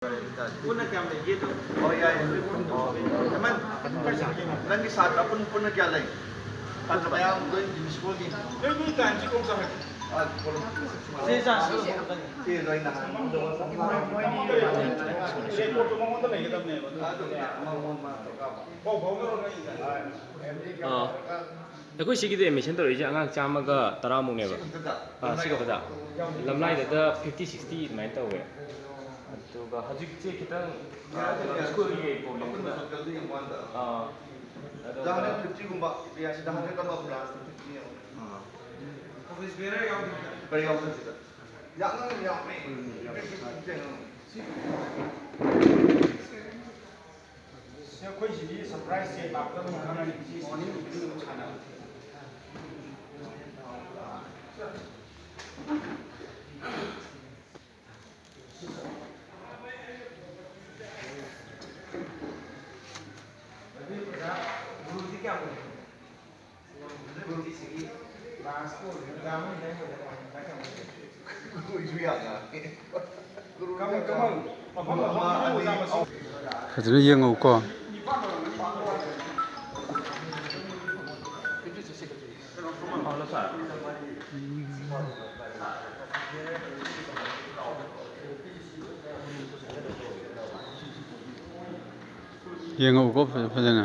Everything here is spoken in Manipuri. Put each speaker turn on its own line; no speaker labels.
Puna kaya may gito. Oh yeah. Naman, nanti saat apun puna kaya lagi. Tanpa bayang doon di school din. Ini kan si kung sa Sisa. Si Roy na. Report mo mo na kita ne.
ꯑꯩꯈꯣꯏ ꯁꯤꯒꯤꯗꯤ ꯑꯦꯗꯃꯤꯁꯟ ꯇꯧꯔꯛꯏꯁꯦ ꯑꯉꯥꯡ ꯆꯥꯝꯃꯒ ꯇꯔꯥꯃꯨꯛꯅꯦꯕ ꯁꯤꯒ ꯈꯛꯇ ꯂꯝꯂꯥꯏꯗ 50-60 ꯑꯗꯨꯃꯥꯏꯅ ꯇꯧꯋꯦ ꯑꯗꯨꯒ ꯍꯧꯖꯤꯛꯁꯦ ꯈꯤꯇꯪ ꯁ꯭ꯀꯨꯜꯒꯤ ꯄ꯭ꯔꯣꯕ꯭ꯂꯦꯝꯗ
ꯗꯍꯥꯟ 50ꯒꯨꯝꯕ ꯔꯤꯌꯥꯁꯤ ꯗꯍꯥꯟ ꯀꯝꯕ ꯕ꯭ꯔꯥꯟꯁ 50 ꯑꯣꯐꯤꯁ ꯕꯦꯅꯔ ꯌꯥꯎꯗꯦ ꯀꯔꯤ ꯌꯥꯎꯗꯦ ꯁꯤꯗ ꯌꯥꯝꯅ ꯌꯥꯝꯃꯦ
ꯑꯩꯈꯣꯏꯁꯤꯗꯤ ꯁꯔꯄ꯭ꯔꯥꯏꯖ ꯆꯦꯛ ꯂꯥꯛꯇꯕ ꯈꯪꯉꯅꯤ ꯃꯣꯔꯅꯤꯡ ꯏꯚꯤꯅꯤꯡ ꯁꯥꯟꯅꯕ ꯒꯨꯔꯨꯗꯤ ꯀꯌꯥꯝ ꯒꯨꯔꯨꯁꯤꯒꯤ ꯂꯥꯁ ꯑꯣꯏꯔꯒ
ꯐꯖꯅ ꯌꯦꯡꯉꯨꯀꯣ ꯌꯦꯡꯉꯨꯀꯣ ꯐꯖꯅ